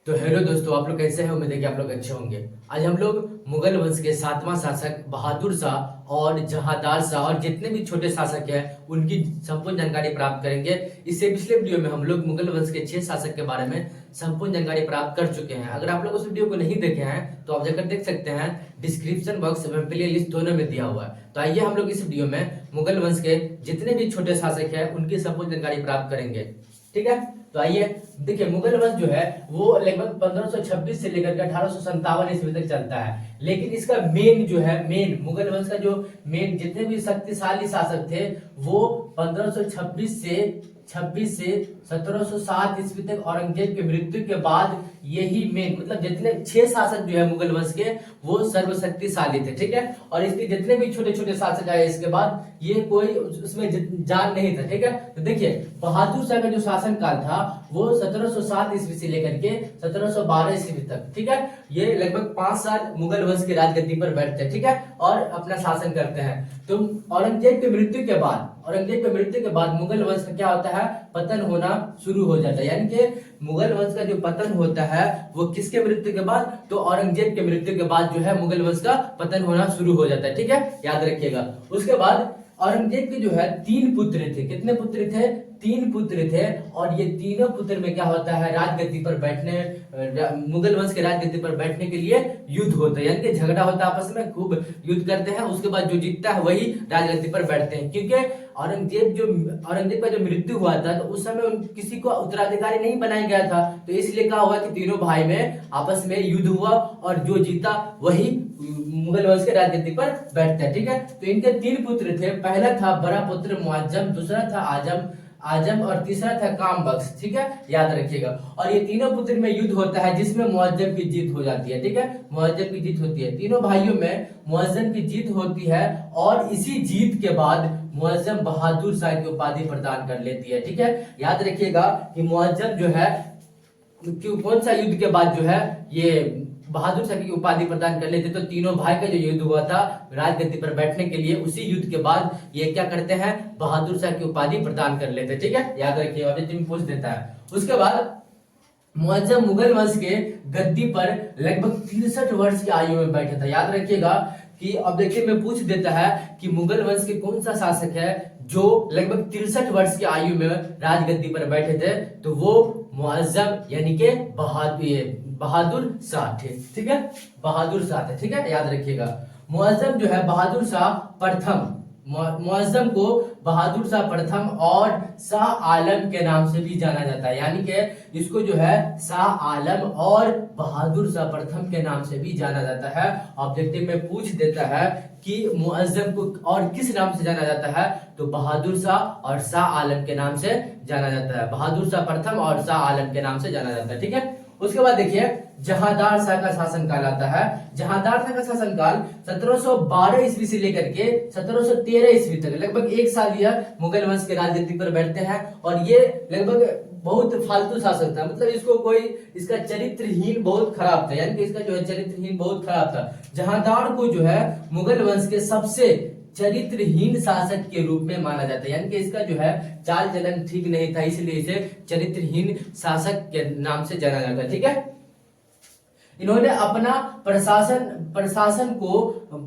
तो हेलो दोस्तों, आप लोग कैसे हैं। उम्मीद है कि आप लोग अच्छे होंगे। आज हम लोग मुगल वंश के सातवां शासक बहादुर शाह और जहांदार शाह और जितने भी छोटे शासक हैं उनकी संपूर्ण जानकारी प्राप्त करेंगे। इससे पिछले वीडियो में हम लोग मुगल वंश के 6 शासक के बारे में संपूर्ण जानकारी प्राप्त कर चुके हैं। अगर आप लोग उस वीडियो को नहीं देखे हैं तो आप जाकर देख सकते हैं। डिस्क्रिप्शन बॉक्स में प्ले लिस्ट दोनों में दिया हुआ है। तो आइए हम लोग इस वीडियो में मुगल वंश के जितने भी छोटे शासक हैं उनकी संपूर्ण जानकारी प्राप्त करेंगे। ठीक है, तो आइए देखिए, मुगल वंश जो है वो लगभग 1526 से लेकर के 1857 ईस्वी तक चलता है। लेकिन इसका मेन जो है, मेन मुगल वंश का जो मेन जितने भी शक्तिशाली शासक थे वो 1526 से 1707 ईस्वी तक औरंगजेब की मृत्यु के बाद यही मेन मतलब जितने 6 शासक जो है मुगल वंश के वो सर्वशक्तिशाली थे। ठीक है, और इसके जितने भी छोटे छोटे शासक आए इसके बाद ये कोई उसमें जान नहीं था। ठीक है, तो देखिए बहादुर शाह का जो शासन काल था वो 1707 ईस्वी से लेकर के 1712 ईस्वी तक। ठीक है, ये लगभग 5 साल मुगल वंश की राजगद्दी पर बैठते हैं। ठीक है, और अपना शासन करते हैं। तो औरंगजेब की मृत्यु के बाद मुगल वंश का क्या होता है, पतन होना शुरू हो जाता है। यानी कि मुगल वंश का जो पतन होता है वो किसके मृत्यु के बाद, तो औरंगजेब के मृत्यु के बाद जो है मुगल वंश का पतन होना शुरू हो जाता है। ठीक है, याद रखिएगा। उसके बाद औरंगजेब के जो है 3 पुत्र थे। कितने पुत्र थे? 3 पुत्र थे। और ये तीनों पुत्र में क्या होता है, राजगद्दी पर बैठने, मुगल वंश के राजगद्दी पर बैठने के लिए युद्ध होता है। यानी कि झगड़ा होता है, आपस में खूब युद्ध करते हैं। उसके बाद जो जीतता है वही राजगद्दी पर बैठते हैं। क्योंकि औरंगजेब का जो मृत्यु हुआ था तो उस समय किसी को उत्तराधिकारी नहीं बनाया गया था। तो इसलिए क्या हुआ कि तीनों भाई में आपस में युद्ध हुआ और जो जीता वही मुगल वंश के राजगद्दी पर बैठता है। ठीक है, तो इनके 3 पुत्र थे। पहला था बड़ा पुत्र मुअज्जम, दूसरा था आजम और तीसरा था कामबख्श। ठीक है, याद रखिएगा। और ये तीनों पुत्र में युद्ध होता है जिसमें मुअज्जम की जीत हो जाती है। ठीक है, मुअज्जम की जीत होती है। तीनों भाइयों में मुअज्जम की जीत होती है और इसी जीत के बाद मुअज्जम बहादुर शाह की उपाधि प्रदान कर लेती है। ठीक है, याद रखिएगा कि मुअज्जम जो है कौन सा युद्ध के बाद जो है ये बहादुर शाह की उपाधि प्रदान कर लेते। तो तीनों भाई का जो युद्ध हुआ था राजगद्दी पर बैठने के लिए, उसी युद्ध के बाद ये क्या करते हैं, बहादुर शाह की उपाधि प्रदान कर लेते। ठीक है, याद रखिएगा, अभी पूछ देता है। उसके बाद मुअज्जम मुगल वंश के गद्दी पर लगभग 63 वर्ष की आयु में बैठा था। याद रखिएगा कि अब देखिए मैं पूछ देता है कि मुगल वंश के कौन सा शासक है जो लगभग 63 वर्ष की आयु में राजगद्दी पर बैठे थे, तो वो मुअज्जम यानी कि बहादुर शाह थे। ठीक है, बहादुर शाह थे। ठीक है, याद रखिएगा। मुअज्जम जो है बहादुर शाह प्रथम, मुअज्जम को बहादुर शाह प्रथम और शाह आलम के नाम से भी जाना जाता है। यानी कि इसको जो है शाह आलम और बहादुर शाह प्रथम के नाम से भी जाना जाता है। ऑब्जेक्टिव में पूछ देता है कि मुअज्जम को और किस नाम से जाना जाता है, तो बहादुर शाह और शाह आलम के नाम से जाना जाता है। बहादुर शाह प्रथम और शाह आलम के नाम से जाना जाता है। ठीक है, उसके बाद देखिए जहांदार शाह का शासनकाल आता है। जहांदार शाह का शासनकाल 1712 ईस्वी से लेकर के 1713 ईस्वी तक, लगभग 1 साल यह मुगल वंश के राजगद्दी पर बैठते हैं। और ये लगभग बहुत फालतू शासक था, मतलब इसको कोई इसका चरित्रहीन बहुत खराब था। यानी कि इसका जो है चरित्रहीन बहुत खराब था। जहांदार को जो है मुगल वंश के सबसे चरित्रहीन शासक के रूप में माना जाता है। यानी कि इसका जो है चाल चलन ठीक नहीं था, इसलिए इसे चरित्रहीन शासक के नाम से जाना जाता है। ठीक है, इन्होंने अपना प्रशासन को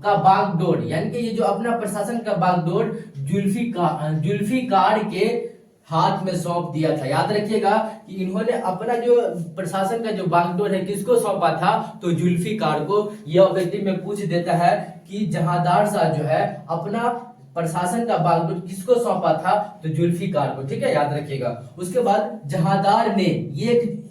का बागडोर, यानी कि ये जो अपना प्रशासन का बागडोर जुल्फिकार के हाथ में सौंप दिया था। याद रखिएगा कि इन्होंने अपना जो प्रशासन का जो बागडोर है किसको सौंपा था, तो जुल्फिकार को। यह ऑब्जेक्टिव में पूछ देता है कि जहांदार शाह जो है अपना प्रशासन का बागडोर किसको सौंपा था, तो जुल्फिकार को। ठीक है, याद रखिएगा। उसके बाद जहांदार ने ये एक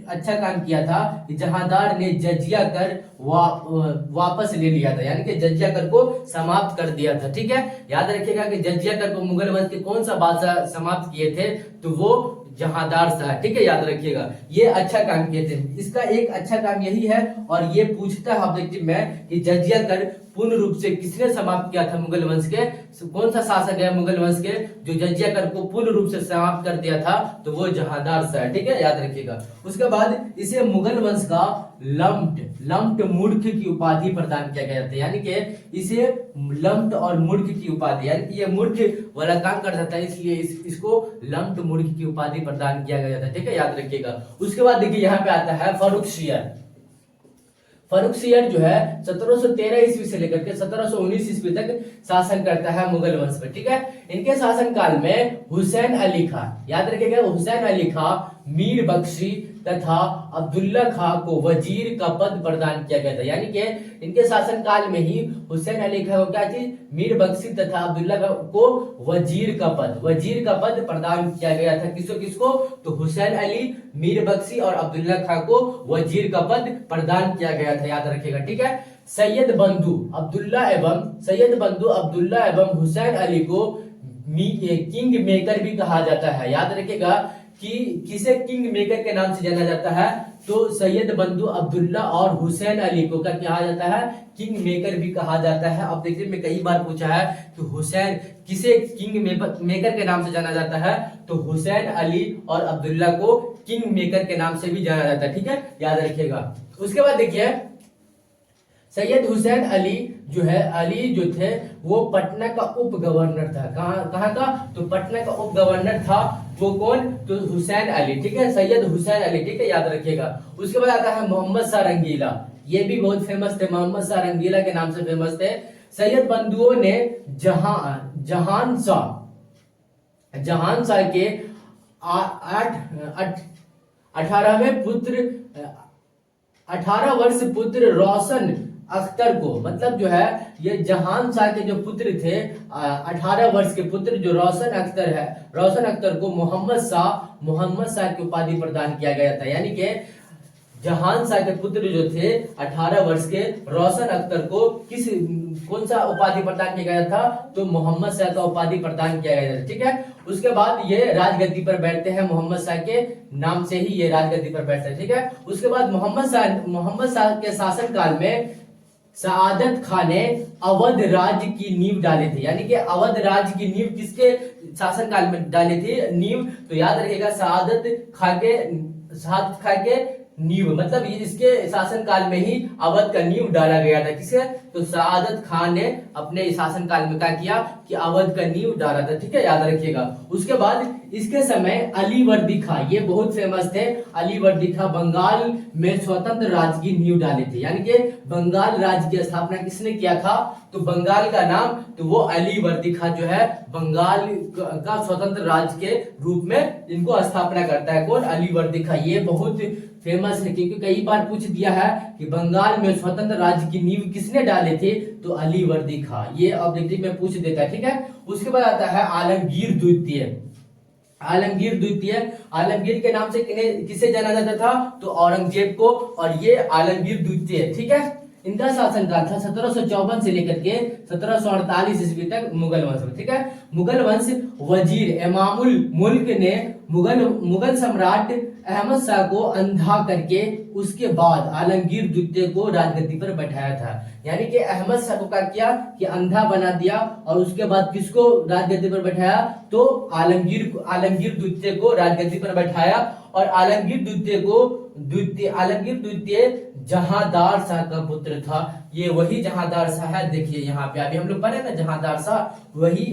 अच्छा काम किया था कि जहांदार ने जजिया कर वापस ले लिया था। यानी कि जजिया कर को समाप्त कर दिया था। ठीक है, याद रखिएगा कि जजिया कर को मुगल वंश के कौन सा बादशाह समाप्त किए थे, तो वो जहांदार शाह। ठीक है, याद रखिएगा, ये अच्छा काम किए थे। इसका एक अच्छा काम यही है और ये पूछता है ऑब्जेक्टिव में कि जजिया कर पूर्ण रूप से किसने समाप्त किया था मुगल वंश के, कौन सा शासक है मुगल वंश के जो जजिया कर को पूर्ण रूप से समाप्त कर दिया था, तो वो जहांदार शाह, ठीक है, याद रखिएगा। उसके बाद इसे मुगल वंश का लम्प्ट मूर्ख की उपाधि प्रदान किया गया था, यानी कि इसे लम्प्ट और मूर्ख की उपाधि, यानी कि ये मूर्ख वाला काम कर सकता है, इसलिए इसको लम्प्ट मूर्ख की उपाधि प्रदान किया गया था, ठीक है, याद रखिएगा। उसके बाद देखिए यहाँ पे आता है फर्रुखसियर। फर्रुखसियर जो है 1713 ईस्वी से लेकर के 1719 ईस्वी तक शासन करता है मुगल वंश पर, ठीक है। इनके शासन काल में हुसैन अली खां, याद रखिएगा, हुसैन अली खां, मीर बख्शी तथा अब्दुल्ला खां को वजीर का पद प्रदान किया गया था, यानी कि इनके शासन काल में ही हुसैन अली खां को क्या चीज, मीर बख्शी तथा अब्दुल्ला खां को वजीर का पद प्रदान किया गया था। किसको, तो हुसैन अली, मीर बख्शी और अब्दुल्ला खां को वजीर का पद प्रदान किया गया था, याद रखिएगा, ठीक है। सैयद बंधु अब्दुल्ला एवं हुसैन अली को किंग मेकर भी कहा जाता है, याद रखिएगा कि किसे किंग मेकर के नाम से जाना जाता है, तो सैयद बंधु अब्दुल्ला और हुसैन अली को क्या कहा जाता है, किंग मेकर भी कहा जाता है। अब देखिए मैं कई बार पूछा है कि हुसैन किसे किंग मेकर के नाम से जाना जाता है, तो हुसैन अली और अब्दुल्ला को किंग मेकर के नाम से भी जाना जाता है, ठीक है, याद रखिएगा। उसके बाद देखिए सैयद हुसैन अली जो थे वो पटना का उप गवर्नर था, कहाँ का, तो पटना का उप गवर्नर था, वो कौन, तो हुसैन अली, ठीक है, सैयद हुसैन अली, ठीक है, याद रखिएगा। उसके बाद आता है मोहम्मद शाह रंगीला, ये भी बहुत फेमस थे, मोहम्मद शाह रंगीला के नाम से फेमस थे। सैयद बंधुओं ने जहान शाह के 18 वर्ष पुत्र रोशन अख्तर को, मतलब जो है ये जहान शाह के जो पुत्र थे 18 वर्ष के पुत्र जो रोशन अख्तर को मोहम्मद शाह की उपाधि प्रदान किया गया था, यानी कि जहान शाह के पुत्र जो थे 18 वर्ष के रोशन अख्तर को कौन सा उपाधि प्रदान किया गया था, तो मोहम्मद शाह का उपाधि प्रदान किया गया था, ठीक है। उसके बाद ये राजगद्दी पर बैठते हैं, मोहम्मद शाह के नाम से ही ये राजगद्दी पर बैठते हैं, ठीक है। उसके बाद मोहम्मद शाह के शासन काल में सआदत खान ने अवध राज्य की नींव डाली थी, यानी कि अवध राज्य की नींव किसके शासन काल में डाली थी नींव, तो याद रखिएगा सआदत खान के नींव, मतलब इसके शासन काल में ही अवध का नींव डाला गया था, किसे, तो सआदत खान ने अपने शासन काल में क्या किया कि अवध का नींव डाला था, ठीक है, याद रखिएगा। उसके बाद इसके समय अली वर्दी खां, ये बहुत फेमस थे, अली वर्दी खां बंगाल में स्वतंत्र राज्य की नींव डाली थी, यानी कि बंगाल राज्य की स्थापना किसने किया था, तो बंगाल का नाम, तो वो अली वर्दी खां जो है बंगाल का स्वतंत्र राज्य के रूप में इनको स्थापना करता है, कौन, अली वर्दी खां। ये बहुत फेमस है क्योंकि कई बार पूछ दिया है कि बंगाल में स्वतंत्र राज्य की नींव किसने डाले थे, तो अली वर्दी खां, ये ऑब्जेक्टिव में पूछ देता है, ठीक है। उसके बाद आता है आलमगीर द्वितीय के नाम से किसे जाना जाता था, तो औरंगजेब को, और ये आलमगीर द्वितीय, ठीक है। इनका शासनकाल था 1754 से लेकर के 1748 ईस्वी तक मुगल वंश में, ठीक है। मुगल वंश वजीर इमामुल मुल्क ने मुगल सम्राट अहमद शाह को अंधा करके उसके बाद आलमगीर द्वितीय को राजगद्दी पर बैठाया था, यानी कि अहमद शाह को क्या किया कि अंधा बना दिया और उसके बाद किसको राजगद्दी पर बैठाया, तो आलमगीर द्वितीय को राजगद्दी पर बैठाया। और आलमगीर द्वितीय जहांदार शाह का पुत्र था, ये वही जहांदार शाह है, देखिए यहाँ पे अभी हम लोग पढ़े ना जहांदार शाह, वही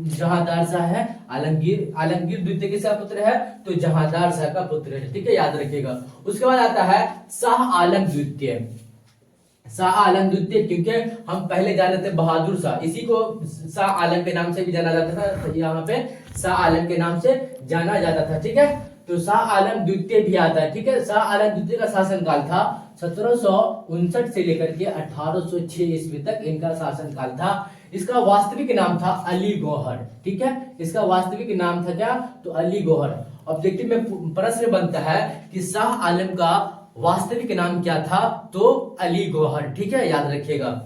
जहांदार शाह है। आलमगीर द्वितीय किसका पुत्र है, तो जहांदार शाह का पुत्र है, ठीक है, याद रखिएगा। उसके बाद आता है शाह आलम द्वितीय, क्योंकि हम पहले जान रहे थे बहादुर शाह, इसी को शाह आलम के नाम से भी जाना जाता था, तो यहाँ पे शाह आलम के नाम से जाना जाता था, ठीक है। तो शाह आलम द्वितीय भी आता है, ठीक है। शाह आलम द्वितीय का शासनकाल था 1759 से लेकर के 1806 ईस्वी तक इनका शासनकाल था। इसका वास्तविक नाम था अली गौहर, ठीक है, इसका वास्तविक नाम था क्या, तो अली गौहर। ऑब्जेक्टिव में प्रश्न बनता है कि शाह आलम का वास्तविक नाम क्या था, तो अली गौहर, ठीक है, याद रखिएगा।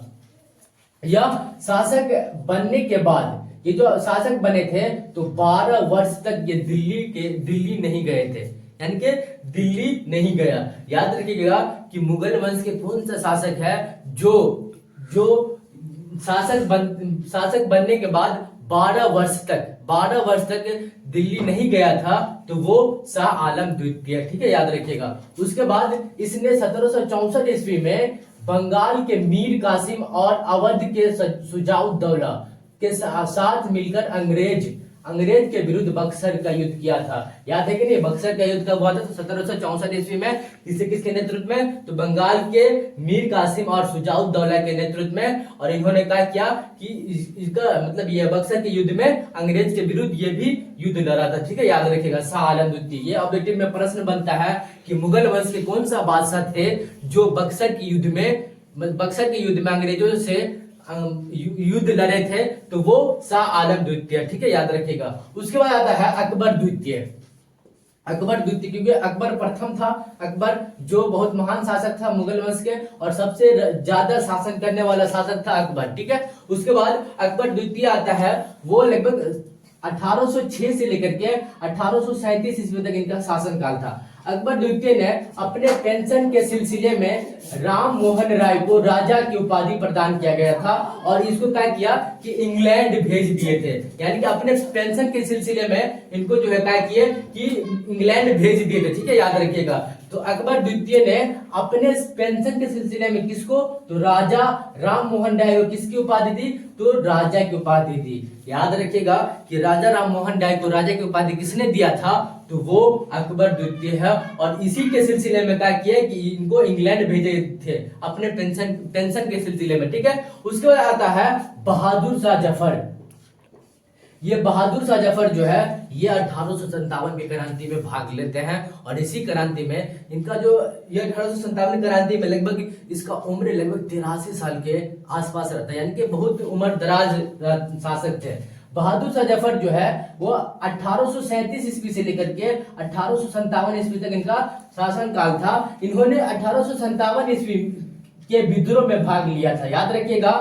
यह शासक बनने के बाद, ये जो शासक बने थे तो 12 वर्ष तक ये दिल्ली नहीं गए थे, यानी कि दिल्ली नहीं गया। याद रखिएगा कि मुगल वंश के कौन सा शासक है जो शासक बनने के बाद 12 वर्ष तक दिल्ली नहीं गया था, तो वो शाह आलम द्वितीय, ठीक है, याद रखिएगा। उसके बाद इसने 1764 ईस्वी में बंगाल के मीर कासिम और अवध के शुजाउद्दौला के साथ मिलकर अंग्रेज के विरुद्ध बक्सर का युद्ध किया था। याद है कि नहीं, बक्सर का युद्ध कब हुआ था? तो 1764 ईस्वी में। किसके नेतृत्व में? तो बंगाल के मीर कासिम और शुजाउद्दौला के नेतृत्व में। और इन्होंने क्या किया कि इसका मतलब ये बक्सर के युद्ध में अंग्रेज के विरुद्ध ये भी युद्ध लड़ा था, ठीक है, याद रखिएगा, शाह आलम द्वितीय। ये ऑब्जेक्टिव में प्रश्न बनता है कि मुगल वंश के कौन सा बादशाह थे जो बक्सर के युद्ध में अंग्रेजों से युद्ध लड़े थे? तो वो शाह आलम द्वितीय, ठीक है, याद रखिएगा। उसके बाद आता है अकबर द्वितीय, क्योंकि अकबर प्रथम था। अकबर जो बहुत महान शासक था मुगल वंश के, और सबसे ज्यादा शासन करने वाला शासक था अकबर, ठीक है। उसके बाद अकबर द्वितीय आता है, वो लगभग 1806 से लेकर के 1837 ईस्वी तक इनका शासन काल था। अकबर द्वितीय ने अपने पेंशन के सिलसिले में राम मोहन राय को राजा की उपाधि प्रदान किया गया था, और इसको क्या किया कि इंग्लैंड भेज दिए थे। यानी कि अपने पेंशन के सिलसिले में इनको जो है क्या किए कि इंग्लैंड भेज दिए थे, ठीक है, याद रखिएगा। तो अकबर द्वितीय ने अपने पेंशन के सिलसिले में किसको? तो राजा राम मोहन राय को किसकी उपाधि दी? तो राजा की उपाधि दी। याद रखिएगा कि राजा राम मोहन राय को राजा की उपाधि किसने दिया था? तो वो अकबर द्वितीय है। और इसी के सिलसिले में क्या किया कि इनको इंग्लैंड भेजे थे अपने पेंशन के सिलसिले में, ठीक है। उसके बाद आता है बहादुर शाह जफर। ये बहादुर शाह जफर जो है ये 1857 की क्रांति में भाग लेते हैं, और इसी क्रांति में इनका जो ये 1857 क्रांति में लगभग इसका उम्र लगभग 83 साल के आसपास रहता है, यानी कि बहुत उम्र दराज शासक थे। बहादुर शाह जफर जो है वो 1837 ईस्वी से लेकर के 1857 ईस्वी तक इनका शासन काल था। इन्होंने 1857 ईस्वी के विद्रोह में भाग लिया था। याद रखिएगा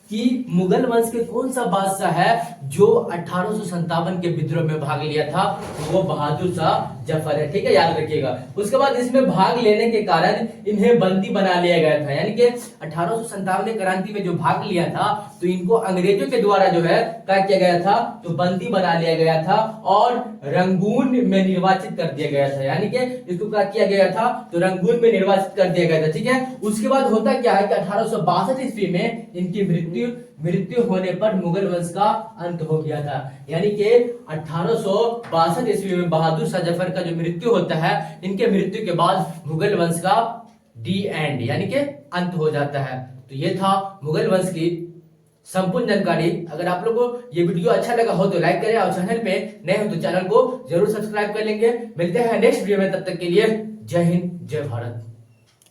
कि मुगल वंश के कौन सा बादशाह है जो 1857 के विद्रोह में भाग लिया था? वो बहादुर शाह जफर है, ठीक है, याद रखिएगा। उसके बाद इसमें भाग लेने के कारण इन्हें बंदी बना लिया गया था, यानी कि 1857 क्रांति में जो भाग लिया था तो इनको अंग्रेजों के द्वारा जो है क्या किया गया था? तो बंदी बना लिया गया था और रंगून में निर्वाचित कर दिया गया था, यानी कि इसको क्या किया गया था? तो रंगून में निर्वाचित कर दिया गया था, ठीक है। उसके बाद होता क्या है कि 1862 ईस्वी में इनकी मृत्यु होने पर मुगल वंश का अंत हो गया था, यानी कि 1862 ईस्वी में बहादुर शाह जफर का जो मृत्यु होता है, इनके मृत्यु के बाद मुगल वंश का दी एंड यानी कि अंत हो जाता है। तो ये था मुगल वंश की संपूर्ण जानकारी। अगर आप लोगों को ये वीडियो अच्छा लगा हो तो लाइक करें, और चैनल पे नए हो तो चैनल को जरूर सब्सक्राइब कर लेंगे। मिलते हैं नेक्स्ट वीडियो में, तब तक के लिए जय हिंद जय भारत।